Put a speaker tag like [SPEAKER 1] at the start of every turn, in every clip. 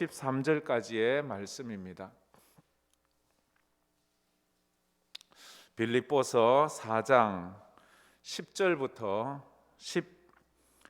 [SPEAKER 1] 13절까지의 말씀입니다. 빌립보서 4장 10절부터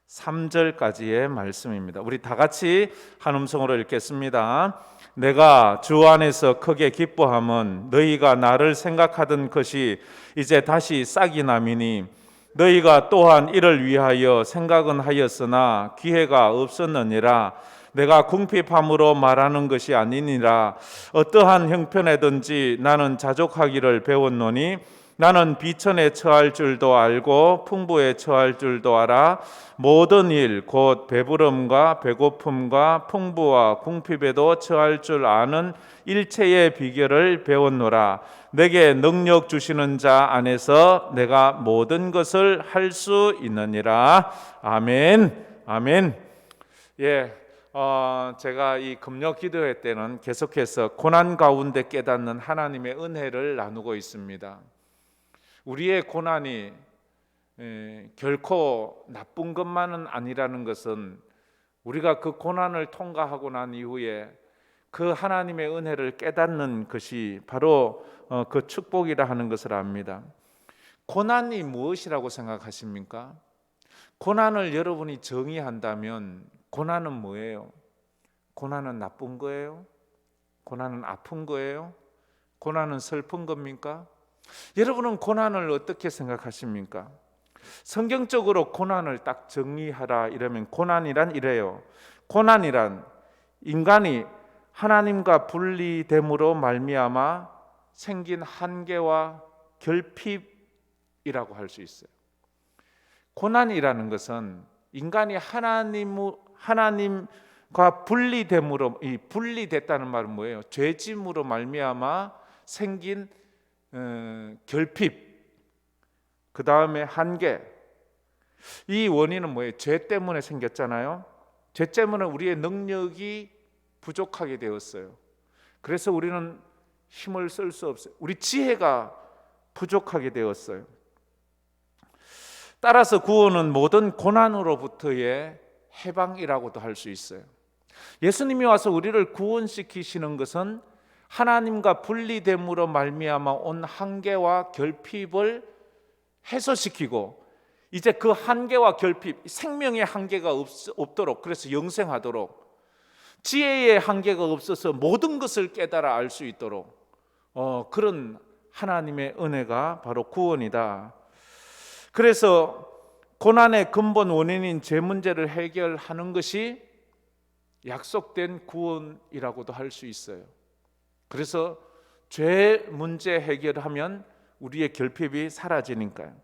[SPEAKER 1] 13절까지의 말씀입니다. 우리 다 같이 한 음성으로 읽겠습니다. 내가 주 안에서 크게 기뻐함은 너희가 나를 생각하던 것이 이제 다시 싹이 나미니 너희가 또한 이를 위하여 생각은 하였으나 기회가 없었느니라. 내가 궁핍함으로 말하는 것이 아니니라. 어떠한 형편에든지 나는 자족하기를 배웠노니 나는 비천에 처할 줄도 알고 풍부에 처할 줄도 알아. 모든 일 곧 배부름과 배고픔과 풍부와 궁핍에도 처할 줄 아는 일체의 비결을 배웠노라. 내게 능력 주시는 자 안에서 내가 모든 것을 할 수 있느니라. 아멘. 아멘. 제가 이 금요 기도회 때는 계속해서 고난 가운데 깨닫는 하나님의 은혜를 나누고 있습니다. 우리의 고난이 결코 나쁜 것만은 아니라는 것은 우리가 그 고난을 통과하고 난 이후에 그 하나님의 은혜를 깨닫는 것이 바로 그 축복이라 하는 것을 압니다. 고난이 무엇이라고 생각하십니까? 고난을 여러분이 정의한다면 고난은 뭐예요? 고난은 나쁜 거예요? 고난은 아픈 거예요? 고난은 슬픈 겁니까? 여러분은 고난을 어떻게 생각하십니까? 성경적으로 고난을 딱 정의하라 이러면 고난이란 이래요. 고난이란 인간이 하나님과 분리됨으로 말미암아 생긴 한계와 결핍이라고 할 수 있어요. 고난이라는 것은 인간이 하나님과 분리됨으로, 이 분리됐다는 말은 뭐예요? 죄짐으로 말미암아 생긴 결핍, 그 다음에 한계. 이 원인은 뭐예요? 죄 때문에 생겼잖아요. 죄 때문에 우리의 능력이 부족하게 되었어요. 그래서 우리는 힘을 쓸 수 없어요. 우리 지혜가 부족하게 되었어요. 따라서 구원은 모든 고난으로부터의 해방이라고도 할 수 있어요. 예수님이 와서 우리를 구원시키시는 것은 하나님과 분리됨으로 말미암아 온 한계와 결핍을 해소시키고 이제 그 한계와 결핍, 생명의 한계가 없도록, 그래서 영생하도록, 지혜의 한계가 없어서 모든 것을 깨달아 알 수 있도록 그런 하나님의 은혜가 바로 구원이다. 그래서 고난의 근본 원인인 죄 문제를 해결하는 것이 약속된 구원이라고도 할 수 있어요. 그래서 죄 문제 해결하면 우리의 결핍이 사라지니까요.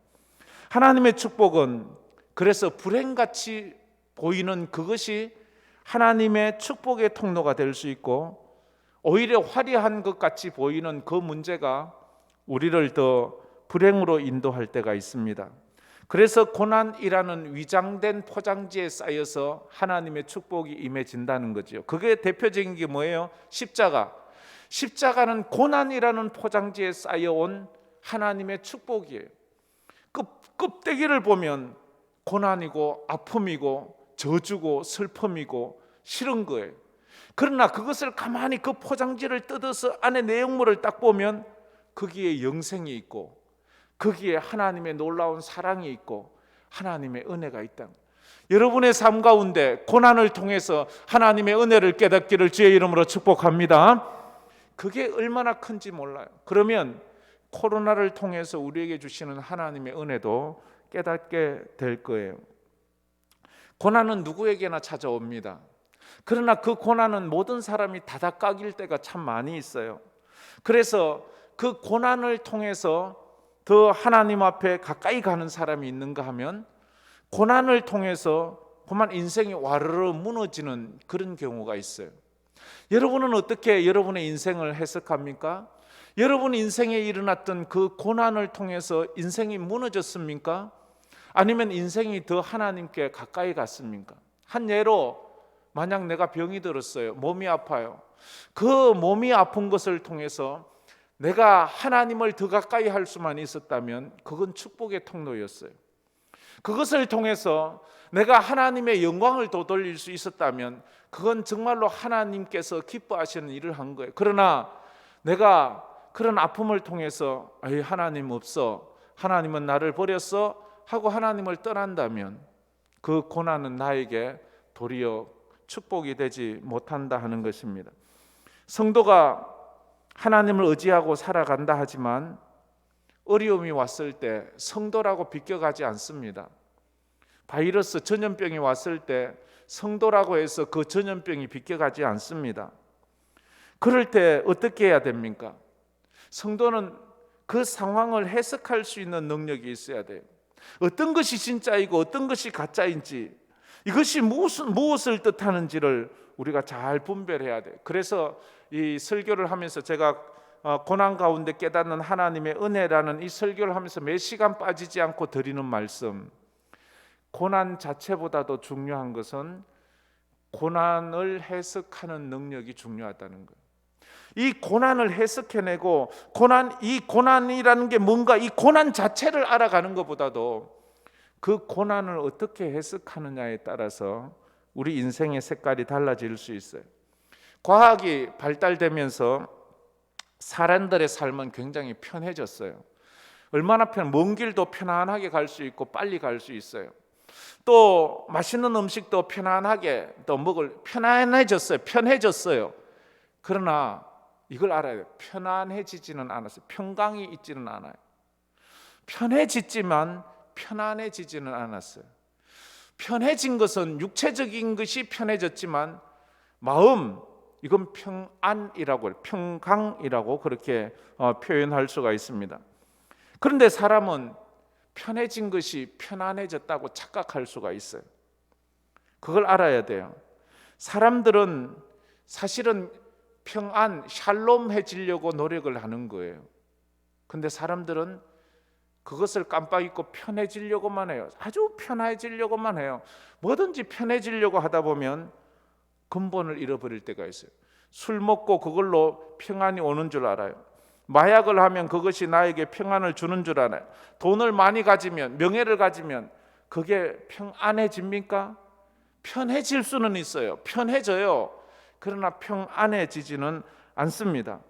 [SPEAKER 1] 하나님의 축복은 그래서 불행같이 보이는 그것이 하나님의 축복의 통로가 될 수 있고, 오히려 화려한 것 같이 보이는 그 문제가 우리를 더 불행으로 인도할 때가 있습니다. 그래서 고난이라는 위장된 포장지에 쌓여서 하나님의 축복이 임해진다는 거죠. 그게 대표적인 게 뭐예요? 십자가. 십자가는 고난이라는 포장지에 쌓여온 하나님의 축복이에요. 껍데기를 보면 고난이고 아픔이고 저주고 슬픔이고 싫은 거예요. 그러나 그것을 가만히 그 포장지를 뜯어서 안에 내용물을 딱 보면 거기에 영생이 있고 거기에 하나님의 놀라운 사랑이 있고 하나님의 은혜가 있다. 여러분의 삶 가운데 고난을 통해서 하나님의 은혜를 깨닫기를 주의 이름으로 축복합니다. 그게 얼마나 큰지 몰라요. 그러면 코로나를 통해서 우리에게 주시는 하나님의 은혜도 깨닫게 될 거예요. 고난은 누구에게나 찾아옵니다. 그러나 그 고난은 모든 사람이 다닥까길 때가 참 많이 있어요. 그래서 그 고난을 통해서 더 하나님 앞에 가까이 가는 사람이 있는가 하면 고난을 통해서 그만 인생이 와르르 무너지는 그런 경우가 있어요. 여러분은 어떻게 여러분의 인생을 해석합니까? 여러분 인생에 일어났던 그 고난을 통해서 인생이 무너졌습니까? 아니면 인생이 더 하나님께 가까이 갔습니까? 한 예로 만약 내가 병이 들었어요. 몸이 아파요. 그 몸이 아픈 것을 통해서 내가 하나님을 더 가까이 할 수만 있었다면 그건 축복의 통로였어요. 그것을 통해서 내가 하나님의 영광을 되돌릴 수 있었다면 그건 정말로 하나님께서 기뻐하시는 일을 한 거예요. 그러나 내가 그런 아픔을 통해서 하나님 없어, 하나님은 나를 버렸어 하고 하나님을 떠난다면 그 고난은 나에게 도리어 축복이 되지 못한다 하는 것입니다. 성도가 하나님을 의지하고 살아간다 하지만 어려움이 왔을 때 성도라고 비껴가지 않습니다. 바이러스 전염병이 왔을 때 성도라고 해서 그 전염병이 비껴가지 않습니다. 그럴 때 어떻게 해야 됩니까? 성도는 그 상황을 해석할 수 있는 능력이 있어야 돼요. 어떤 것이 진짜이고 어떤 것이 가짜인지, 이것이 무엇을 뜻하는지를 우리가 잘 분별해야 돼요. 그래서 이 설교를 하면서 제가 고난 가운데 깨닫는 하나님의 은혜라는 이 설교를 하면서 매 시간 빠지지 않고 드리는 말씀, 고난 자체보다도 중요한 것은 고난을 해석하는 능력이 중요하다는 거예요. 이 고난을 해석해내고 이 고난이라는 게 뭔가, 이 고난 자체를 알아가는 것보다도 그 고난을 어떻게 해석하느냐에 따라서 우리 인생의 색깔이 달라질 수 있어요. 과학이 발달되면서 사람들의 삶은 굉장히 편해졌어요. 얼마나 먼 길도 편안하게 갈 수 있고 빨리 갈 수 있어요. 또 맛있는 음식도 편안하게 또 편해졌어요. 그러나 이걸 알아야 돼요. 편안해지지는 않았어요. 평강이 있지는 않아요. 편해졌지만 편안해지지는 않았어요. 편해진 것은 육체적인 것이 편해졌지만 마음, 이건 평안이라고 해요. 평강이라고 그렇게 표현할 수가 있습니다. 그런데 사람은 편해진 것이 편안해졌다고 착각할 수가 있어요. 그걸 알아야 돼요. 사람들은 사실은 평안, 샬롬해지려고 노력을 하는 거예요. 근데 사람들은 그것을 깜빡 잊고 편해지려고만 해요. 아주 편해지려고만 해요. 뭐든지 편해지려고 하다 보면 근본을 잃어버릴 때가 있어요. 술 먹고 그걸로 평안이 오는 줄 알아요. 마약을 하면 그것이 나에게 평안을 주는 줄 알아요. 돈을 많이 가지면, 명예를 가지면 그게 평안해집니까? 편해질 수는 있어요. 편해져요. 그러나 평안해지지는 않습니다.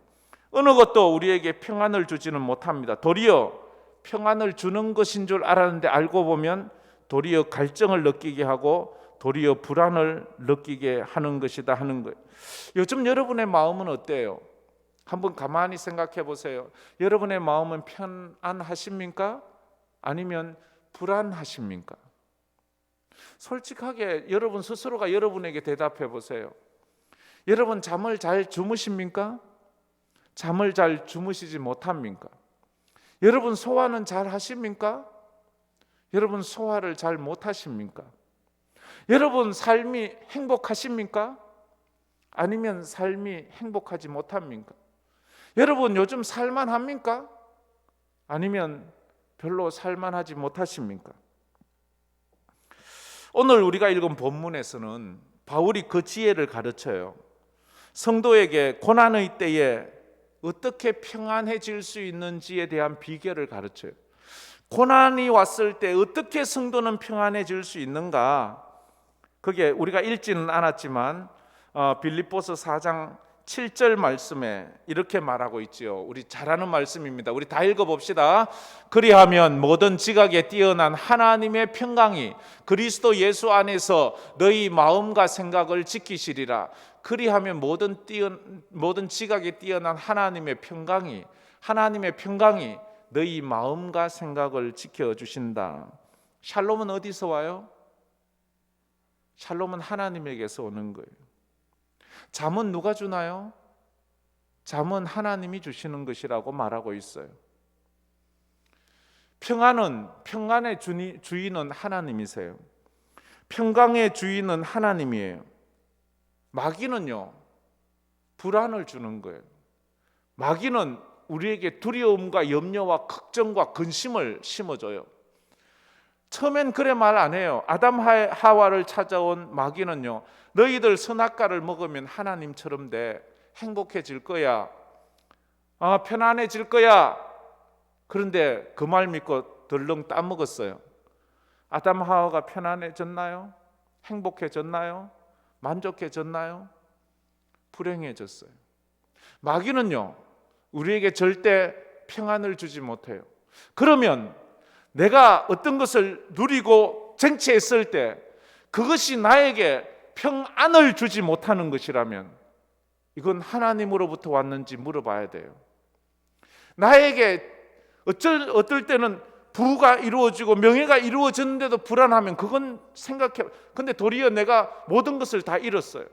[SPEAKER 1] 어느 것도 우리에게 평안을 주지는 못합니다. 도리어 평안을 주는 것인 줄 알았는데 알고 보면 도리어 갈증을 느끼게 하고 도리어 불안을 느끼게 하는 것이다 하는 거예요. 요즘 여러분의 마음은 어때요? 한번 가만히 생각해 보세요. 여러분의 마음은 편안하십니까? 아니면 불안하십니까? 솔직하게 여러분 스스로가 여러분에게 대답해 보세요. 여러분 잠을 잘 주무십니까? 잠을 잘 주무시지 못합니까? 여러분 소화는 잘 하십니까? 여러분 소화를 잘 못하십니까? 여러분 삶이 행복하십니까? 아니면 삶이 행복하지 못합니까? 여러분 요즘 살만합니까? 아니면 별로 살만하지 못하십니까? 오늘 우리가 읽은 본문에서는 바울이 그 지혜를 가르쳐요. 성도에게 고난의 때에 어떻게 평안해질 수 있는지에 대한 비결을 가르쳐요. 고난이 왔을 때 어떻게 성도는 평안해질 수 있는가? 그게 우리가 읽지는 않았지만 빌립보서 4장 7절 말씀에 이렇게 말하고 있지요. 우리 잘 아는 말씀입니다. 우리 다 읽어봅시다. 그리하면 모든 지각에 뛰어난 하나님의 평강이 그리스도 예수 안에서 너희 마음과 생각을 지키시리라. 그리하면 모든 지각에 뛰어난 하나님의 평강이 너희 마음과 생각을 지켜주신다. 샬롬은 어디서 와요? 샬롬은 하나님에게서 오는 거예요. 잠은 누가 주나요? 잠은 하나님이 주시는 것이라고 말하고 있어요. 평안의 주인은 하나님이세요. 평강의 주인은 하나님이에요. 마귀는요, 불안을 주는 거예요. 마귀는 우리에게 두려움과 염려와 걱정과 근심을 심어줘요. 처음엔 그래 말 안 해요. 아담 하와를 찾아온 마귀는요, 너희들 선악과를 먹으면 하나님처럼 돼 행복해질 거야, 편안해질 거야. 그런데 그 말 믿고 덜렁 따먹었어요. 아담 하와가 편안해졌나요? 행복해졌나요? 만족해졌나요? 불행해졌어요. 마귀는요, 우리에게 절대 평안을 주지 못해요. 그러면 내가 어떤 것을 누리고 쟁취했을 때 그것이 나에게 평안을 주지 못하는 것이라면 이건 하나님으로부터 왔는지 물어봐야 돼요. 나에게 어떨 때는 부가 이루어지고 명예가 이루어졌는데도 불안하면 그건 생각해. 근데 도리어 내가 모든 것을 다 잃었어요.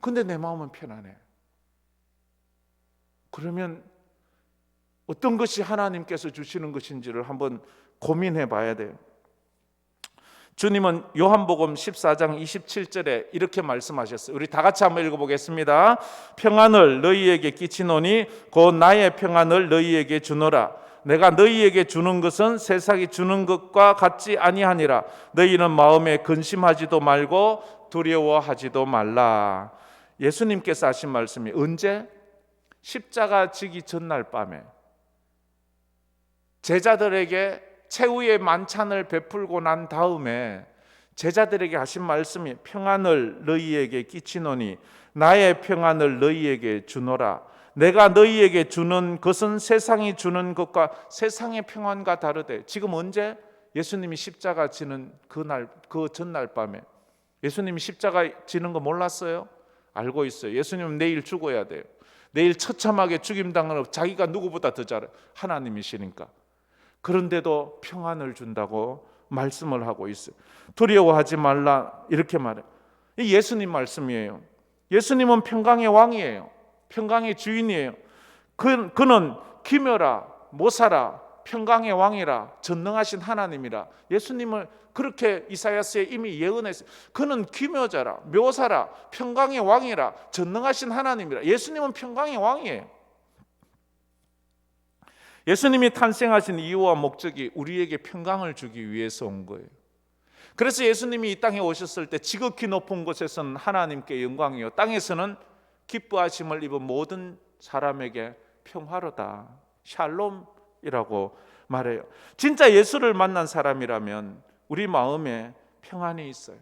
[SPEAKER 1] 근데 내 마음은 편안해. 그러면 어떤 것이 하나님께서 주시는 것인지를 한번 고민해 봐야 돼요. 주님은 요한복음 14장 27절에 이렇게 말씀하셨어요. 우리 다 같이 한번 읽어보겠습니다. 평안을 너희에게 끼치노니 곧 나의 평안을 너희에게 주노라. 내가 너희에게 주는 것은 세상이 주는 것과 같지 아니하니라. 너희는 마음에 근심하지도 말고 두려워하지도 말라. 예수님께서 하신 말씀이 언제? 십자가 지기 전날 밤에 제자들에게 최후의 만찬을 베풀고 난 다음에 제자들에게 하신 말씀이 평안을 너희에게 끼치노니 나의 평안을 너희에게 주노라. 내가 너희에게 주는 것은 세상이 주는 것과 세상의 평안과 다르대. 지금 언제? 예수님이 십자가 지는 그날, 그 전날 밤에. 예수님이 십자가 지는 거 몰랐어요? 알고 있어요. 예수님은 내일 죽어야 돼요. 내일 처참하게 죽임당하는 자기가 누구보다 더 잘해요. 하나님이시니까. 그런데도 평안을 준다고 말씀을 하고 있어요. 두려워하지 말라 이렇게 말해요. 이 예수님 말씀이에요. 예수님은 평강의 왕이에요. 평강의 주인이에요. 그는 기묘라 모사라 평강의 왕이라 전능하신 하나님이라. 예수님을 그렇게 이사야서에 이미 예언했어요. 그는 기묘자라 묘사라 평강의 왕이라 전능하신 하나님이라. 예수님은 평강의 왕이에요. 예수님이 탄생하신 이유와 목적이 우리에게 평강을 주기 위해서 온 거예요. 그래서 예수님이 이 땅에 오셨을 때 지극히 높은 곳에서는 하나님께 영광이요 땅에서는 기뻐하심을 입은 모든 사람에게 평화로다 샬롬이라고 말해요. 진짜 예수를 만난 사람이라면 우리 마음에 평안이 있어요.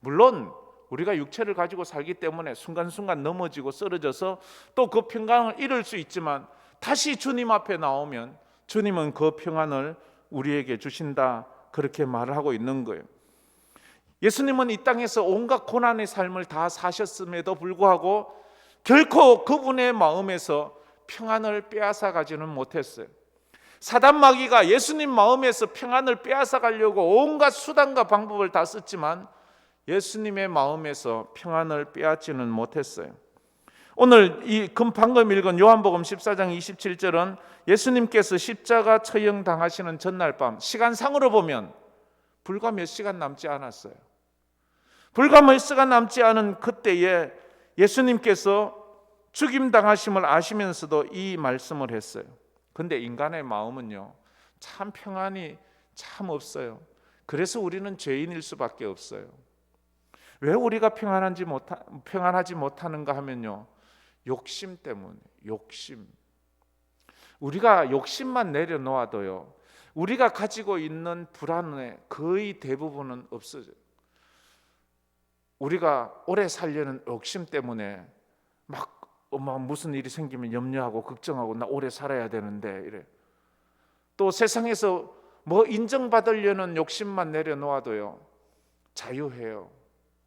[SPEAKER 1] 물론 우리가 육체를 가지고 살기 때문에 순간순간 넘어지고 쓰러져서 또 그 평강을 잃을 수 있지만 다시 주님 앞에 나오면 주님은 그 평안을 우리에게 주신다 그렇게 말을 하고 있는 거예요. 예수님은 이 땅에서 온갖 고난의 삶을 다 사셨음에도 불구하고 결코 그분의 마음에서 평안을 빼앗아 가지는 못했어요. 사단 마귀가 예수님 마음에서 평안을 빼앗아 가려고 온갖 수단과 방법을 다 썼지만 예수님의 마음에서 평안을 빼앗지는 못했어요. 오늘 방금 읽은 요한복음 14장 27절은 예수님께서 십자가 처형 당하시는 전날 밤 시간상으로 보면 불과 몇 시간 남지 않았어요. 불과 몇 시간 남지 않은 그때에 예수님께서 죽임 당하심을 아시면서도 이 말씀을 했어요. 근데 인간의 마음은요 참 평안이 참 없어요. 그래서 우리는 죄인일 수밖에 없어요. 왜 우리가 평안하지 못하는가 하면요 욕심 때문에. 욕심. 우리가 욕심만 내려놓아도요 우리가 가지고 있는 불안의 거의 대부분은 없어져요. 우리가 오래 살려는 욕심 때문에 막 무슨 일이 생기면 염려하고 걱정하고 나 오래 살아야 되는데 이래. 또 세상에서 뭐 인정받으려는 욕심만 내려놓아도요 자유해요.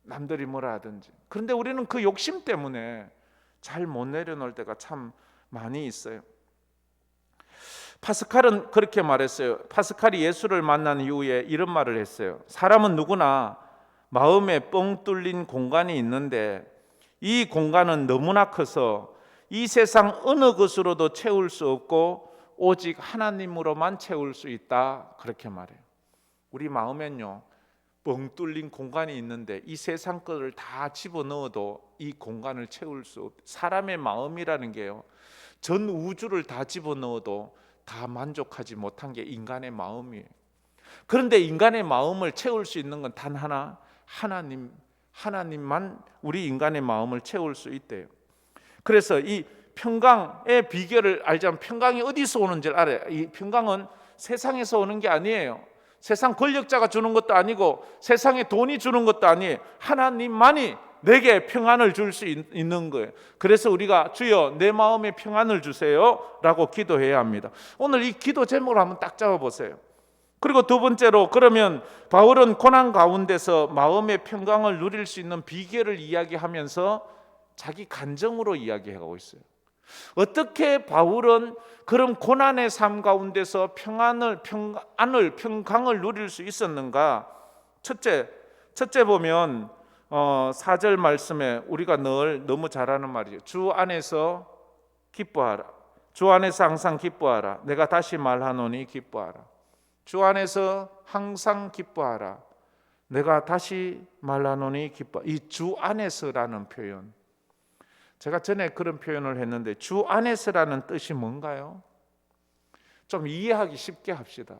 [SPEAKER 1] 남들이 뭐라 하든지. 그런데 우리는 그 욕심 때문에 잘 못 내려놓을 때가 참 많이 있어요. 파스칼은 그렇게 말했어요. 파스칼이 예수를 만난 이후에 이런 말을 했어요. 사람은 누구나 마음에 뻥 뚫린 공간이 있는데 이 공간은 너무나 커서 이 세상 어느 것으로도 채울 수 없고 오직 하나님으로만 채울 수 있다 그렇게 말해요. 우리 마음엔요 뻥 뚫린 공간이 있는데 이 세상 것을 다 집어넣어도 이 공간을 채울 수 없어요. 사람의 마음이라는 게요 전 우주를 다 집어넣어도 다 만족하지 못한 게 인간의 마음이에요. 그런데 인간의 마음을 채울 수 있는 건 단 하나 하나님만 우리 인간의 마음을 채울 수 있대요. 그래서 이 평강의 비결을 알자면 평강이 어디서 오는지를 알아요. 이 평강은 세상에서 오는 게 아니에요. 세상 권력자가 주는 것도 아니고 세상에 돈이 주는 것도 아니에요. 하나님만이 내게 평안을 줄 수 있는 거예요. 그래서 우리가 주여 내 마음에 평안을 주세요 라고 기도해야 합니다. 오늘 이 기도 제목을 한번 딱 잡아보세요. 그리고 두 번째로, 그러면 바울은 고난 가운데서 마음의 평강을 누릴 수 있는 비결을 이야기하면서 자기 간증으로 이야기하고 있어요. 어떻게 바울은 그런 고난의 삶 가운데서 평강을 누릴 수 있었는가? 첫째 보면 4절 말씀에 우리가 늘 너무 잘하는 말이죠. 주 안에서 기뻐하라. 주 안에서 항상 기뻐하라. 내가 다시 말하노니 기뻐하라. 주 안에서 항상 기뻐하라. 내가 다시 말하노니 기뻐. 이 주 안에서라는 표현, 제가 전에 그런 표현을 했는데 주 안에서라는 뜻이 뭔가요? 좀 이해하기 쉽게 합시다.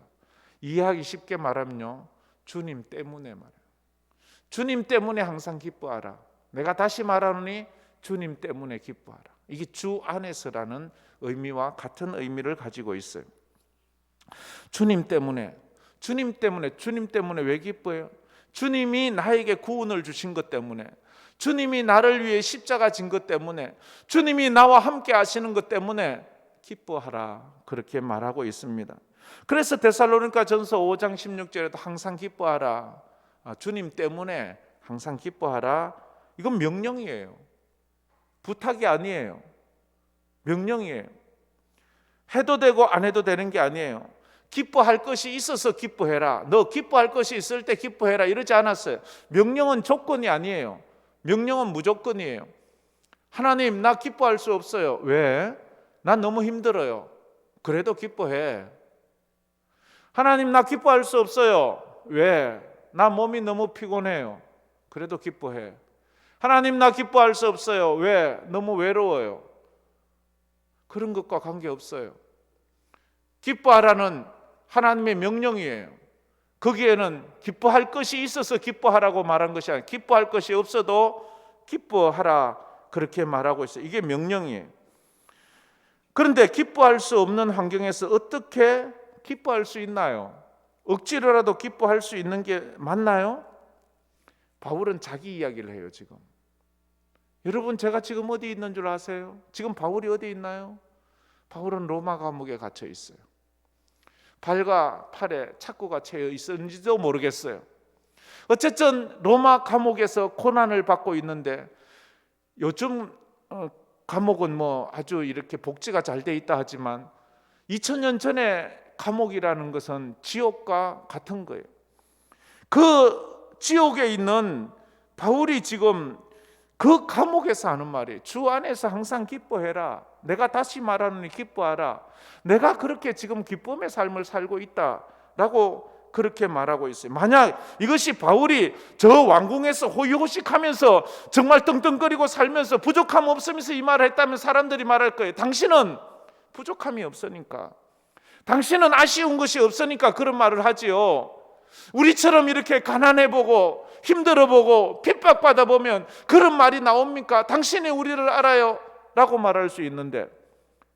[SPEAKER 1] 이해하기 쉽게 말하면요, 주님 때문에 말해요. 주님 때문에 항상 기뻐하라. 내가 다시 말하노니 주님 때문에 기뻐하라. 이게 주 안에서라는 의미와 같은 의미를 가지고 있어요. 주님 때문에 왜 기뻐해요? 주님이 나에게 구원을 주신 것 때문에, 주님이 나를 위해 십자가 진 것 때문에, 주님이 나와 함께 하시는 것 때문에 기뻐하라, 그렇게 말하고 있습니다. 그래서 데살로니가 전서 5장 16절에도 항상 기뻐하라, 주님 때문에 항상 기뻐하라, 이건 명령이에요. 부탁이 아니에요. 명령이에요. 해도 되고 안 해도 되는 게 아니에요. 기뻐할 것이 있어서 기뻐해라, 너 기뻐할 것이 있을 때 기뻐해라, 이러지 않았어요. 명령은 조건이 아니에요. 명령은 무조건이에요. 하나님, 나 기뻐할 수 없어요. 왜? 난 너무 힘들어요. 그래도 기뻐해. 하나님, 나 기뻐할 수 없어요. 왜? 나 몸이 너무 피곤해요. 그래도 기뻐해. 하나님, 나 기뻐할 수 없어요. 왜? 너무 외로워요. 그런 것과 관계없어요. 기뻐하라는 하나님의 명령이에요. 거기에는 기뻐할 것이 있어서 기뻐하라고 말한 것이 아니라 기뻐할 것이 없어도 기뻐하라, 그렇게 말하고 있어요. 이게 명령이에요. 그런데 기뻐할 수 없는 환경에서 어떻게 기뻐할 수 있나요? 억지로라도 기뻐할 수 있는 게 맞나요? 바울은 자기 이야기를 해요. 지금 여러분, 제가 지금 어디 있는 줄 아세요? 지금 바울이 어디 있나요? 바울은 로마 감옥에 갇혀 있어요. 발과 팔에 착고가 채여 있었는지도 모르겠어요. 어쨌든 로마 감옥에서 고난을 받고 있는데, 요즘 감옥은 뭐 아주 이렇게 복지가 잘 돼 있다 하지만 2000년 전에 감옥이라는 것은 지옥과 같은 거예요. 그 지옥에 있는 바울이 지금 그 감옥에서 하는 말이에요. 주 안에서 항상 기뻐해라. 내가 다시 말하노니 기뻐하라. 내가 그렇게 지금 기쁨의 삶을 살고 있다라고 그렇게 말하고 있어요. 만약 이것이 바울이 저 왕궁에서 호의호식하면서 정말 떵떵거리고 살면서 부족함 없으면서 이 말을 했다면 사람들이 말할 거예요. 당신은 부족함이 없으니까, 당신은 아쉬운 것이 없으니까 그런 말을 하지요. 우리처럼 이렇게 가난해보고 힘들어보고 핍박받아보면 그런 말이 나옵니까? 당신이 우리를 알아요 라고 말할 수 있는데,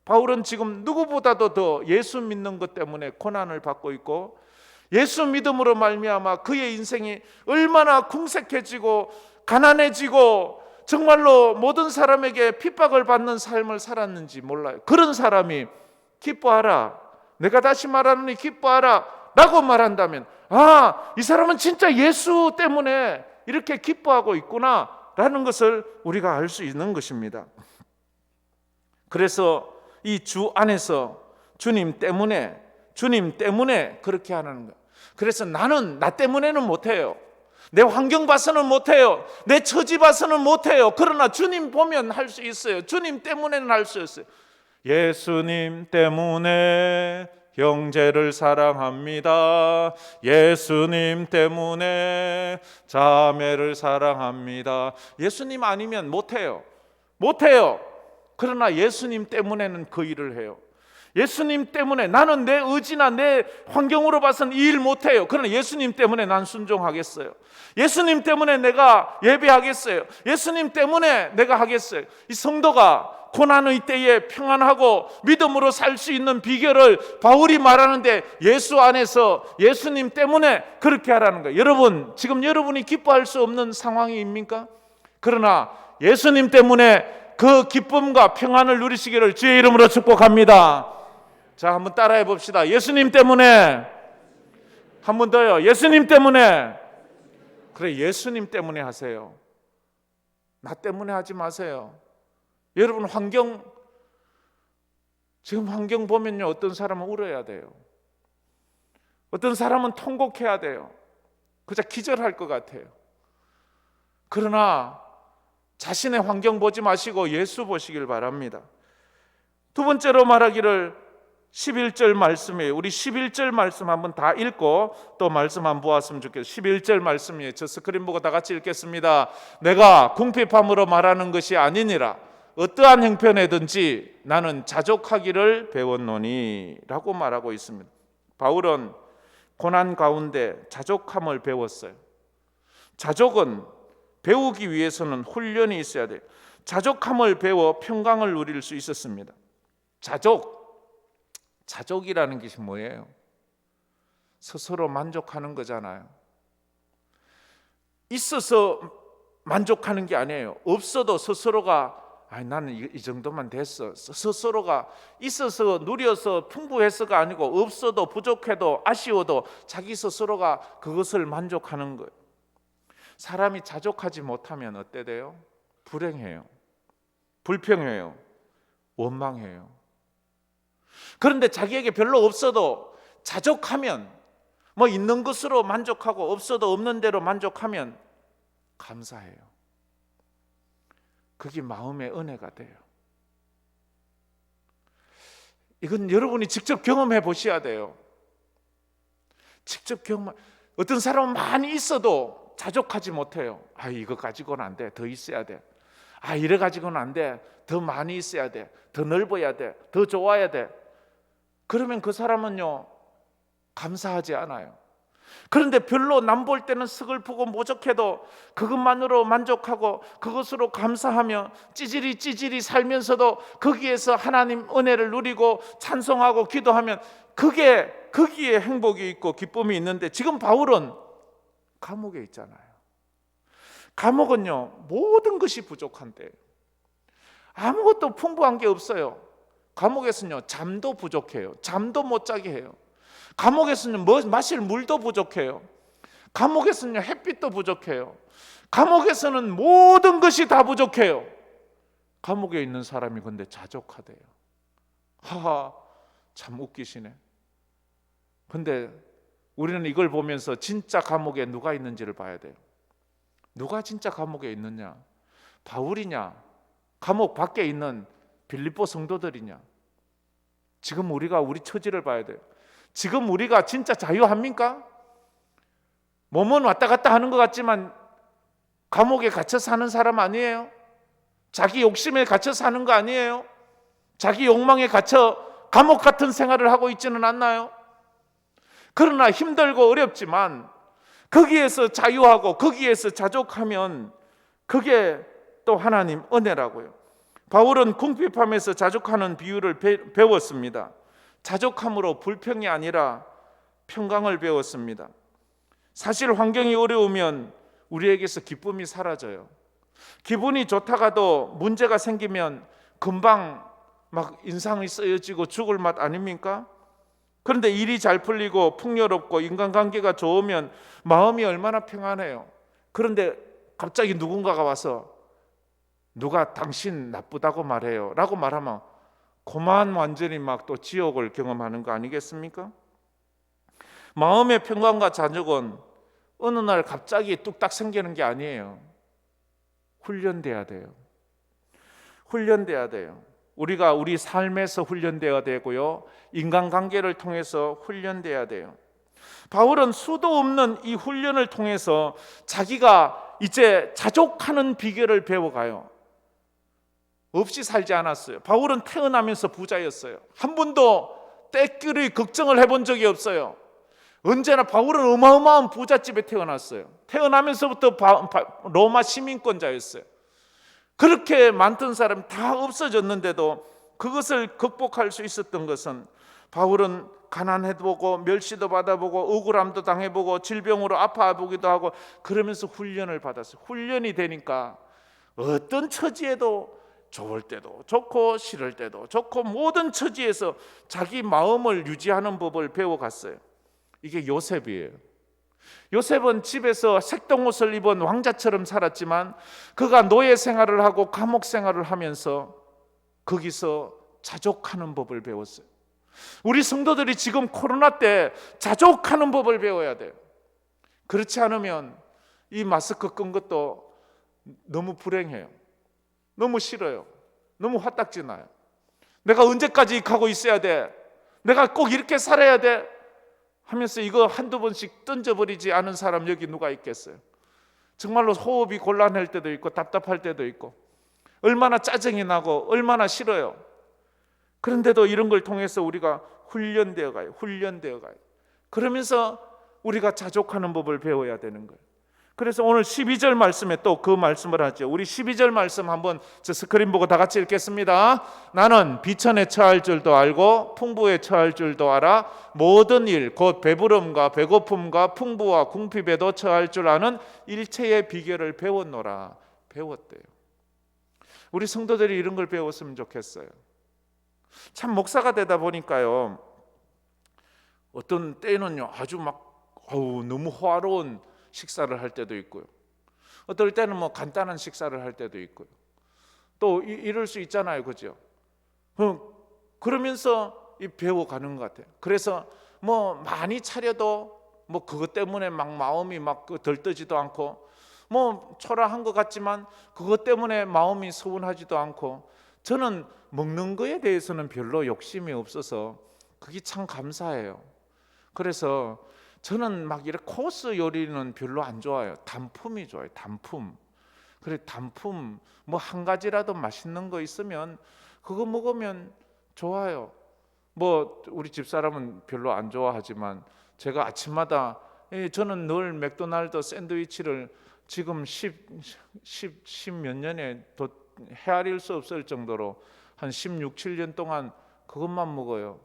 [SPEAKER 1] 바울은 지금 누구보다도 더 예수 믿는 것 때문에 고난을 받고 있고, 예수 믿음으로 말미암아 그의 인생이 얼마나 궁색해지고 가난해지고 정말로 모든 사람에게 핍박을 받는 삶을 살았는지 몰라요. 그런 사람이 기뻐하라, 내가 다시 말하노니 기뻐하라 라고 말한다면, 이 사람은 진짜 예수 때문에 이렇게 기뻐하고 있구나 라는 것을 우리가 알 수 있는 것입니다. 그래서 이 주 안에서 주님 때문에 그렇게 하는 거예요. 그래서 나는 나 때문에는 못해요. 내 환경 봐서는 못해요. 내 처지 봐서는 못해요. 그러나 주님 보면 할 수 있어요. 주님 때문에는 할 수 있어요. 예수님 때문에 형제를 사랑합니다. 예수님 때문에 자매를 사랑합니다. 예수님 아니면 못해요. 그러나 예수님 때문에는 그 일을 해요. 예수님 때문에 나는 내 의지나 내 환경으로 봐서는 이 일 못해요. 그러나 예수님 때문에 난 순종하겠어요. 예수님 때문에 내가 예배하겠어요. 예수님 때문에 내가 하겠어요. 이 성도가 고난의 때에 평안하고 믿음으로 살 수 있는 비결을 바울이 말하는데 예수 안에서 예수님 때문에 그렇게 하라는 거예요. 여러분, 지금 여러분이 기뻐할 수 없는 상황입니까? 그러나 예수님 때문에 그 기쁨과 평안을 누리시기를 주의 이름으로 축복합니다. 자, 한번 따라해 봅시다. 예수님 때문에. 한 번 더요. 예수님 때문에. 그래, 예수님 때문에 하세요. 나 때문에 하지 마세요. 여러분, 지금 환경 보면요, 어떤 사람은 울어야 돼요. 어떤 사람은 통곡해야 돼요. 그저 기절할 것 같아요. 그러나 자신의 환경 보지 마시고 예수 보시길 바랍니다. 두 번째로 말하기를 11절 말씀이에요. 우리 11절 말씀 한번 다 읽고 또 말씀 한번 보았으면 좋겠어요. 11절 말씀이에요. 저 스크린 보고 다 같이 읽겠습니다. 내가 궁핍함으로 말하는 것이 아니니라. 어떠한 형편에든지 나는 자족하기를 배웠노니 라고 말하고 있습니다. 바울은 고난 가운데 자족함을 배웠어요. 자족은 배우기 위해서는 훈련이 있어야 돼요. 자족함을 배워 평강을 누릴 수 있었습니다. 자족이라는 것이 뭐예요? 스스로 만족하는 거잖아요. 있어서 만족하는 게 아니에요. 없어도 스스로가 나는 이 정도만 됐어. 스스로가 있어서 누려서 풍부해서가 아니고 없어도 부족해도 아쉬워도 자기 스스로가 그것을 만족하는 거예요. 사람이 자족하지 못하면 어때 돼요? 불행해요. 불평해요. 원망해요. 그런데 자기에게 별로 없어도 자족하면, 뭐 있는 것으로 만족하고 없어도 없는 대로 만족하면 감사해요. 그게 마음의 은혜가 돼요. 이건 여러분이 직접 경험해 보셔야 돼요. 직접 어떤 사람은 많이 있어도 자족하지 못해요. 이거 가지고는 안 돼. 더 있어야 돼. 이래 가지고는 안 돼. 더 많이 있어야 돼. 더 넓어야 돼. 더 좋아야 돼. 그러면 그 사람은요, 감사하지 않아요. 그런데 별로 남 볼 때는 서글프고 모족해도 그것만으로 만족하고 그것으로 감사하며 찌질이 살면서도 거기에서 하나님 은혜를 누리고 찬송하고 기도하면 거기에 행복이 있고 기쁨이 있는데, 지금 바울은 감옥에 있잖아요. 감옥은요, 모든 것이 부족한데 아무것도 풍부한 게 없어요. 감옥에서는요, 잠도 부족해요. 잠도 못 자게 해요. 감옥에서는 마실 물도 부족해요. 감옥에서는 햇빛도 부족해요. 감옥에서는 모든 것이 다 부족해요. 감옥에 있는 사람이 근데 자족하대요. 참 웃기시네. 근데 우리는 이걸 보면서 진짜 감옥에 누가 있는지를 봐야 돼요. 누가 진짜 감옥에 있느냐? 바울이냐? 감옥 밖에 있는 빌립보 성도들이냐? 지금 우리가 우리 처지를 봐야 돼요. 지금 우리가 진짜 자유합니까? 몸은 왔다 갔다 하는 것 같지만 감옥에 갇혀 사는 사람 아니에요? 자기 욕심에 갇혀 사는 거 아니에요? 자기 욕망에 갇혀 감옥 같은 생활을 하고 있지는 않나요? 그러나 힘들고 어렵지만 거기에서 자유하고 거기에서 자족하면 그게 또 하나님 은혜라고요. 바울은 궁핍함에서 자족하는 비유를 배웠습니다. 자족함으로 불평이 아니라 평강을 배웠습니다. 사실 환경이 어려우면 우리에게서 기쁨이 사라져요. 기분이 좋다가도 문제가 생기면 금방 막 인상이 쓰여지고 죽을 맛 아닙니까? 그런데 일이 잘 풀리고 풍요롭고 인간관계가 좋으면 마음이 얼마나 평안해요. 그런데 갑자기 누군가가 와서 누가 당신 나쁘다고 말해요 라고 말하면 그만 완전히 막 또 지옥을 경험하는 거 아니겠습니까? 마음의 평강과 자족은 어느 날 갑자기 뚝딱 생기는 게 아니에요. 훈련돼야 돼요. 훈련돼야 돼요. 우리가 우리 삶에서 훈련돼야 되고요, 인간관계를 통해서 훈련돼야 돼요. 바울은 수도 없는 이 훈련을 통해서 자기가 이제 자족하는 비결을 배워가요. 없이 살지 않았어요. 바울은 태어나면서 부자였어요. 한 번도 떼끼리 걱정을 해본 적이 없어요. 언제나 바울은 어마어마한 부잣집에 태어났어요. 태어나면서부터 로마 시민권자였어요. 그렇게 많던 사람 다 없어졌는데도 그것을 극복할 수 있었던 것은, 바울은 가난해보고 멸시도 받아보고 억울함도 당해보고 질병으로 아파보기도 하고 그러면서 훈련을 받았어요. 훈련이 되니까 어떤 처지에도, 좋을 때도 좋고 싫을 때도 좋고, 모든 처지에서 자기 마음을 유지하는 법을 배워갔어요. 이게 요셉이에요. 요셉은 집에서 색동옷을 입은 왕자처럼 살았지만 그가 노예 생활을 하고 감옥 생활을 하면서 거기서 자족하는 법을 배웠어요. 우리 성도들이 지금 코로나 때 자족하는 법을 배워야 돼요. 그렇지 않으면 이 마스크 끈 것도 너무 불행해요. 너무 싫어요. 너무 화딱지 나요. 내가 언제까지 가고 있어야 돼? 내가 꼭 이렇게 살아야 돼? 하면서 이거 한두 번씩 던져버리지 않은 사람 여기 누가 있겠어요? 정말로 호흡이 곤란할 때도 있고 답답할 때도 있고 얼마나 짜증이 나고 얼마나 싫어요. 그런데도 이런 걸 통해서 우리가 훈련되어 가요. 그러면서 우리가 자족하는 법을 배워야 되는 거예요. 그래서 오늘 12절 말씀에 또 그 말씀을 하죠. 우리 12절 말씀 한번 저 스크린 보고 다 같이 읽겠습니다. 나는 비천에 처할 줄도 알고 풍부에 처할 줄도 알아 모든 일 곧 배부름과 배고픔과 풍부와 궁핍에도 처할 줄 아는 일체의 비결을 배웠노라. 배웠대요. 우리 성도들이 이런 걸 배웠으면 좋겠어요. 참 목사가 되다 보니까요, 어떤 때는요 아주 막 너무 호화로운 식사를 할 때도 있고요, 어떨 때는 뭐 간단한 식사를 할 때도 있고요, 또 이럴 수 있잖아요, 그죠? 그러면서 배워가는 것 같아요. 그래서 뭐 많이 차려도 뭐 그것 때문에 막 마음이 막 들뜨지도 않고, 뭐 초라한 것 같지만 그것 때문에 마음이 서운하지도 않고, 저는 먹는 거에 대해서는 별로 욕심이 없어서 그게 참 감사해요. 그래서 저는 막 이렇게 코스 요리는 별로 안 좋아해요. 단품이 좋아요. 단품. 그래, 단품 뭐 한 가지라도 맛있는 거 있으면 그거 먹으면 좋아요. 뭐 우리 집사람은 별로 안 좋아하지만 제가 아침마다, 저는 늘 맥도날드 샌드위치를 지금 10 몇 년에 헤아릴 수 없을 정도로 한 16, 17년 동안 그것만 먹어요.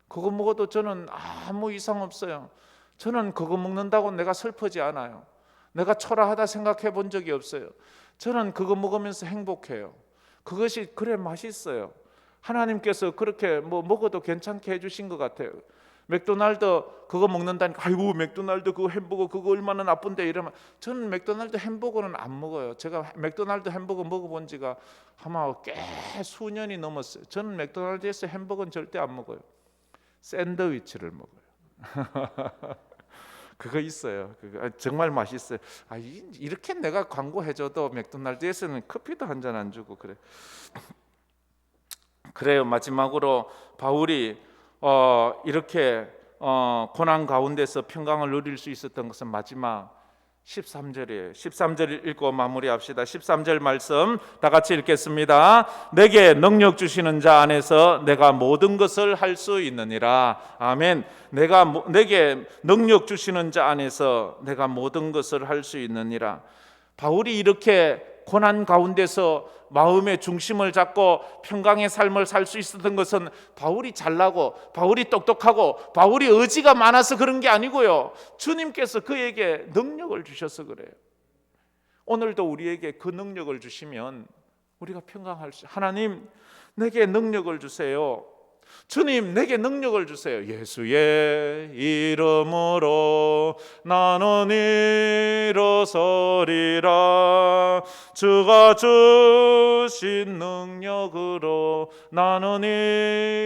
[SPEAKER 1] 그거 먹어도 저는 아무 이상 없어요. 저는 그거 먹는다고 내가 슬프지 않아요. 내가 초라하다 생각해 본 적이 없어요. 저는 그거 먹으면서 행복해요. 그것이 그래 맛있어요. 하나님께서 그렇게 뭐 먹어도 괜찮게 해주신 것 같아요. 맥도날드 그거 먹는다니까 아이고 맥도날드 그거 햄버거 그거 얼마나 나쁜데 이러면, 저는 맥도날드 햄버거는 안 먹어요. 제가 맥도날드 햄버거 먹어본 지가 아마 꽤 수년이 넘었어요. 저는 맥도날드에서 햄버거는 절대 안 먹어요. 샌드위치를 먹어요. 그거 있어요. 그거 정말 맛있어요. 이렇게 내가 광고해줘도 맥도날드에서는 커피도 한 잔 안 주고 그래. 그래요. 마지막으로 바울이 이렇게 고난 가운데서 평강을 누릴 수 있었던 것은 마지막 13절이에요. 13절 읽고 마무리합시다. 13절 말씀 다 같이 읽겠습니다. 내게 능력 주시는 자 안에서 내가 모든 것을 할 수 있느니라. 아멘. 내게 능력 주시는 자 안에서 내가 모든 것을 할 수 있느니라. 바울이 이렇게 고난 가운데서 마음의 중심을 잡고 평강의 삶을 살 수 있었던 것은 바울이 잘나고 바울이 똑똑하고 바울이 의지가 많아서 그런 게 아니고요, 주님께서 그에게 능력을 주셔서 그래요. 오늘도 우리에게 그 능력을 주시면 우리가 평강할 수, 하나님 내게 능력을 주세요. 주님 내게 능력을 주세요. 예수의 이름으로 나는 일어서리라. 주가 주신 능력으로 나는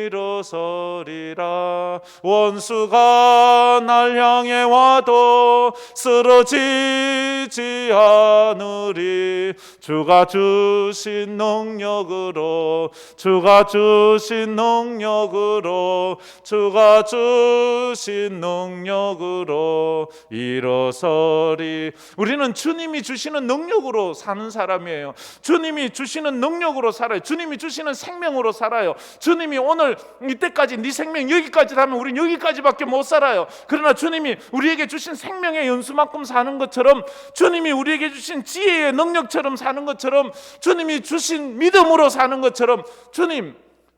[SPEAKER 1] 일어서리라. 원수가 날 향해 와도 쓰러지지 않으리. 주가 주신 능력으로, 주가 주신 능력으로 능력으로 주가 주신 능력으로 일어서리. 우리는 주님이 주시는 능력으로 사는 사람이에요. 주님이 주시는 능력으로 살아요. 주님이 주시는 생명으로 살아요. 주님이 오늘 이때까지 네 생명 여기까지 하면 우린 여기까지밖에 못 살아요. 그러나 주님이 우리에게 주신 생명의 연수만큼 사는 것처럼, 주님이 우리에게 주신 지혜의 능력처럼 사는 것처럼, 주님이 주신 믿음으로 사는 것처럼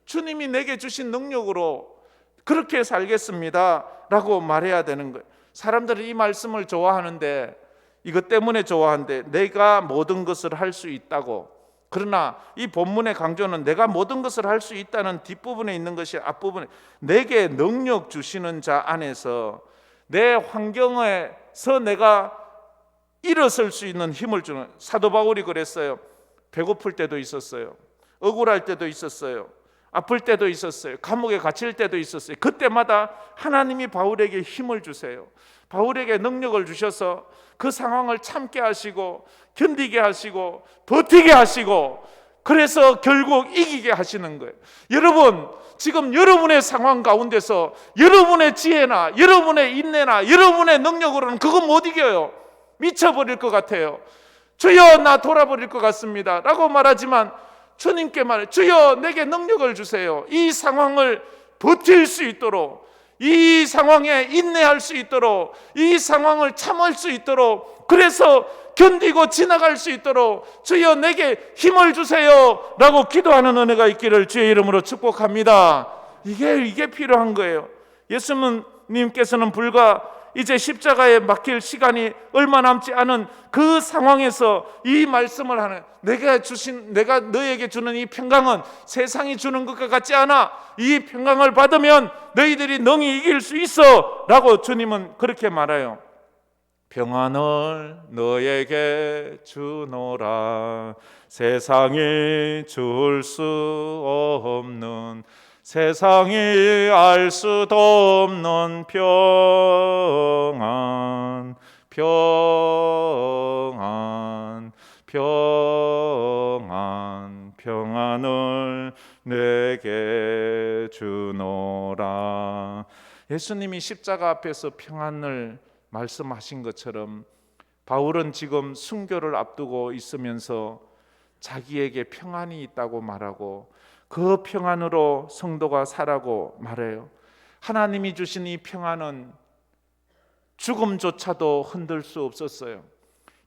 [SPEAKER 1] 주님이 내게 주신 능력으로 그렇게 살겠습니다 라고 말해야 되는 거예요. 사람들은 이 말씀을 좋아하는데, 이것 때문에 좋아하는데, 내가 모든 것을 할 수 있다고. 그러나 이 본문의 강조는 내가 모든 것을 할 수 있다는 뒷부분에 있는 것이 앞부분에, 내게 능력 주시는 자 안에서 내 환경에서 내가 일어설 수 있는 힘을 주는. 사도 바울이 그랬어요. 배고플 때도 있었어요. 억울할 때도 있었어요. 아플 때도 있었어요. 감옥에 갇힐 때도 있었어요. 그때마다 하나님이 바울에게 힘을 주세요. 바울에게 능력을 주셔서 그 상황을 참게 하시고 견디게 하시고 버티게 하시고, 그래서 결국 이기게 하시는 거예요. 여러분, 지금 여러분의 상황 가운데서 여러분의 지혜나 여러분의 인내나 여러분의 능력으로는 그거 못 이겨요. 미쳐버릴 것 같아요. 주여 나 돌아버릴 것 같습니다 라고 말하지만 주님께 말해, 주여 내게 능력을 주세요. 이 상황을 버틸 수 있도록, 이 상황에 인내할 수 있도록, 이 상황을 참을 수 있도록, 그래서 견디고 지나갈 수 있도록 주여 내게 힘을 주세요 라고 기도하는 은혜가 있기를 주의 이름으로 축복합니다. 이게 필요한 거예요. 예수님께서는 불과 이제 십자가에 막힐 시간이 얼마 남지 않은 그 상황에서 이 말씀을 하는, 내가 너에게 주는 이 평강은 세상이 주는 것과 같지 않아. 이 평강을 받으면 너희들이 능히 이길 수 있어 라고 주님은 그렇게 말해요. 평안을 너에게 주노라. 세상이 줄 수 없는, 세상이 알 수도 없는 평안, 평안, 평안, 평안을 내게 주노라. 예수님이 십자가 앞에서 평안을 말씀하신 것처럼 바울은 지금 순교를 앞두고 있으면서 자기에게 평안이 있다고 말하고 그 평안으로 성도가 살라고 말해요. 하나님이 주신 이 평안은 죽음조차도 흔들 수 없었어요.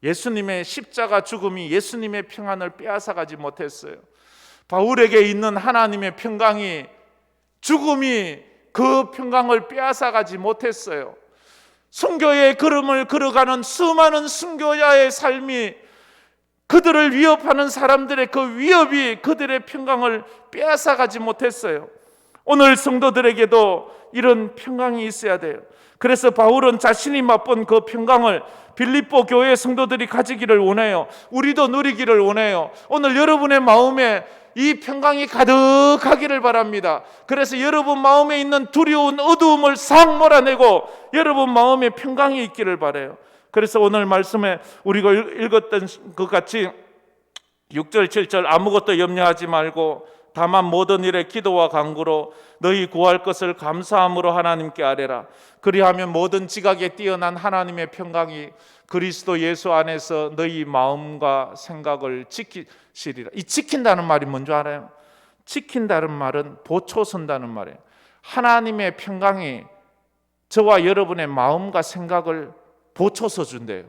[SPEAKER 1] 예수님의 십자가 죽음이 예수님의 평안을 빼앗아가지 못했어요. 바울에게 있는 하나님의 평강이, 죽음이 그 평강을 빼앗아가지 못했어요. 순교의 걸음을 걸어가는 수많은 순교자의 삶이, 그들을 위협하는 사람들의 그 위협이 그들의 평강을 빼앗아가지 못했어요. 오늘 성도들에게도 이런 평강이 있어야 돼요. 그래서 바울은 자신이 맛본 그 평강을 빌립보 교회 성도들이 가지기를 원해요. 우리도 누리기를 원해요. 오늘 여러분의 마음에 이 평강이 가득하기를 바랍니다. 그래서 여러분 마음에 있는 두려운 어두움을 싹 몰아내고 여러분 마음에 평강이 있기를 바라요. 그래서 오늘 말씀에 우리가 읽었던 것 같이 6절 7절 아무것도 염려하지 말고 다만 모든 일에 기도와 간구로 너희 구할 것을 감사함으로 하나님께 아뢰라. 그리하면 모든 지각에 뛰어난 하나님의 평강이 그리스도 예수 안에서 너희 마음과 생각을 지키시리라. 이 지킨다는 말이 뭔지 알아요? 지킨다는 말은 보초선다는 말이에요. 하나님의 평강이 저와 여러분의 마음과 생각을 보초서 준대요.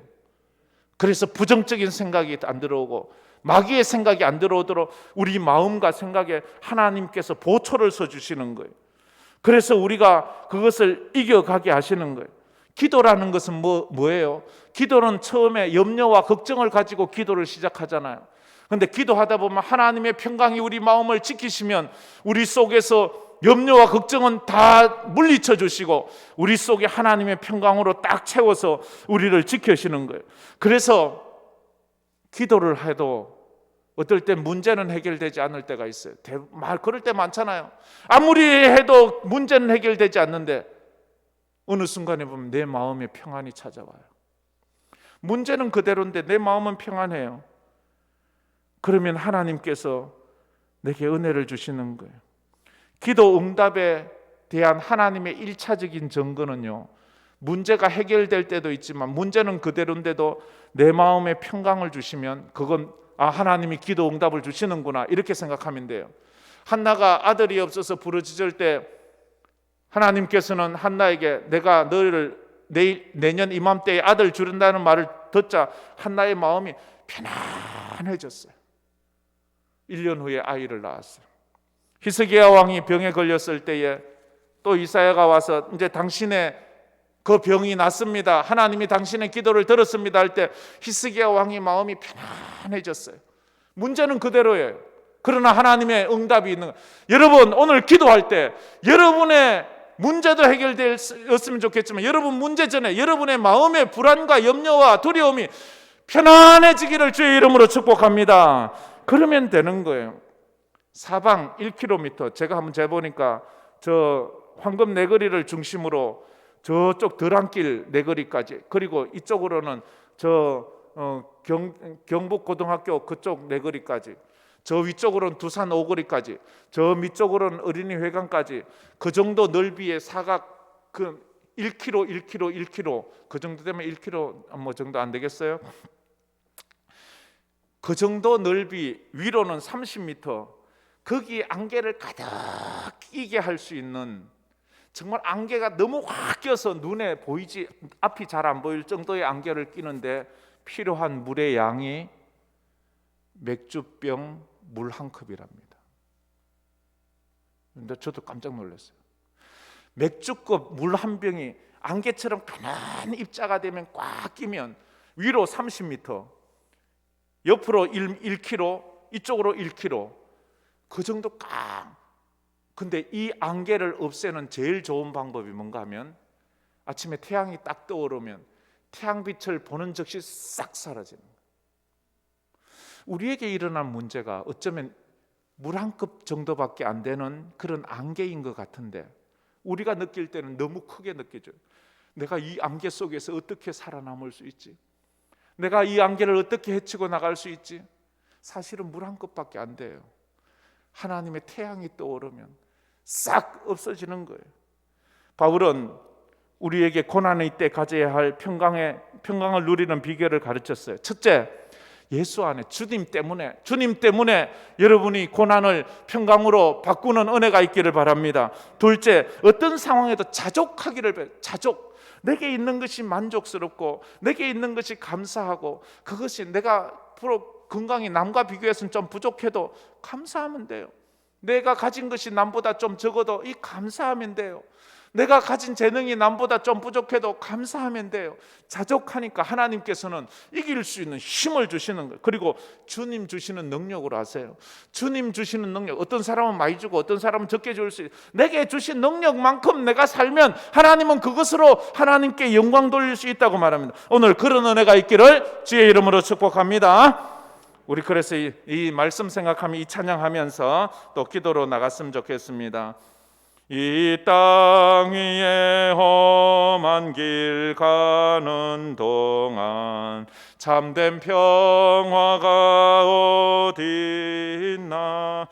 [SPEAKER 1] 그래서 부정적인 생각이 안 들어오고 마귀의 생각이 안 들어오도록 우리 마음과 생각에 하나님께서 보초를 서주시는 거예요. 그래서 우리가 그것을 이겨가게 하시는 거예요. 기도라는 것은 뭐예요? 기도는 처음에 염려와 걱정을 가지고 기도를 시작하잖아요. 그런데 기도하다 보면 하나님의 평강이 우리 마음을 지키시면 우리 속에서 염려와 걱정은 다 물리쳐 주시고 우리 속에 하나님의 평강으로 딱 채워서 우리를 지켜주시는 거예요. 그래서 기도를 해도 어떨 때 문제는 해결되지 않을 때가 있어요. 그럴 때 많잖아요. 아무리 해도 문제는 해결되지 않는데 어느 순간에 보면 내 마음에 평안이 찾아와요. 문제는 그대로인데 내 마음은 평안해요. 그러면 하나님께서 내게 은혜를 주시는 거예요. 기도 응답에 대한 하나님의 1차적인 증거는요, 문제가 해결될 때도 있지만 문제는 그대로인데도 내 마음에 평강을 주시면 그건 하나님이 기도 응답을 주시는구나 이렇게 생각하면 돼요. 한나가 아들이 없어서 부르짖을 때 하나님께서는 한나에게 내가 너를 내년 이맘때에 아들 주른다는 말을 듣자 한나의 마음이 편안해졌어요. 1년 후에 아이를 낳았어요. 히스기야 왕이 병에 걸렸을 때에 또 이사야가 와서 이제 당신의 그 병이 낫습니다, 하나님이 당신의 기도를 들었습니다 할 때 히스기야 왕이 마음이 편안해졌어요. 문제는 그대로예요. 그러나 하나님의 응답이 있는 거예요. 여러분 오늘 기도할 때 여러분의 문제도 해결되었으면 좋겠지만 여러분 문제 전에 여러분의 마음의 불안과 염려와 두려움이 편안해지기를 주의 이름으로 축복합니다. 그러면 되는 거예요. 사방 1km, 제가 한번 재보니까 저 황금 내거리를 중심으로 저쪽 덜안길 내거리까지, 그리고 이쪽으로는 저 경북고등학교 그쪽 내거리까지, 저 위쪽으로는 두산 오거리까지, 저 밑쪽으로는 어린이회관까지, 그 정도 넓이의 사각 그 1km 그 정도 되면 1km 뭐 정도 안 되겠어요? 그 정도 넓이, 위로는 30m, 거기 안개를 가득 끼게 할 수 있는, 정말 안개가 너무 확 껴서 눈에 보이지, 앞이 잘 안 보일 정도의 안개를 끼는데 필요한 물의 양이 맥주병 물 한 컵이랍니다. 근데 저도 깜짝 놀랐어요. 맥주컵 물 한 병이 안개처럼 편안히 입자가 되면 꽉 끼면 위로 30m, 옆으로 1km, 이쪽으로 1km, 그 정도 깡. 근데 이 안개를 없애는 제일 좋은 방법이 뭔가 하면 아침에 태양이 딱 떠오르면 태양빛을 보는 즉시 싹 사라지는 거예요. 우리에게 일어난 문제가 어쩌면 물 한 컵 정도밖에 안 되는 그런 안개인 것 같은데 우리가 느낄 때는 너무 크게 느껴져요. 내가 이 안개 속에서 어떻게 살아남을 수 있지? 내가 이 안개를 어떻게 헤치고 나갈 수 있지? 사실은 물 한 컵밖에 안 돼요. 하나님의 태양이 떠오르면 싹 없어지는 거예요. 바울은 우리에게 고난의 때 가져야 할 평강을 누리는 비결을 가르쳤어요. 첫째, 예수 안에 주님 때문에 여러분이 고난을 평강으로 바꾸는 은혜가 있기를 바랍니다. 둘째, 어떤 상황에도 자족하기를 배워요. 자족. 내게 있는 것이 만족스럽고 내게 있는 것이 감사하고 그것이 내가 건강이 남과 비교해서는 좀 부족해도 감사하면 돼요. 내가 가진 것이 남보다 좀 적어도 이 감사하면 돼요. 내가 가진 재능이 남보다 좀 부족해도 감사하면 돼요. 자족하니까 하나님께서는 이길 수 있는 힘을 주시는 거예요. 그리고 주님 주시는 능력으로 하세요. 주님 주시는 능력, 어떤 사람은 많이 주고 어떤 사람은 적게 줄 수 있어요. 내게 주신 능력만큼 내가 살면 하나님은 그것으로 하나님께 영광 돌릴 수 있다고 말합니다. 오늘 그런 은혜가 있기를 주의 이름으로 축복합니다. 우리 그래서 이 말씀 생각하며 이 찬양하면서 또 기도로 나갔으면 좋겠습니다. 이 땅 위에 험한 길 가는 동안 참된 평화가 어디 있나?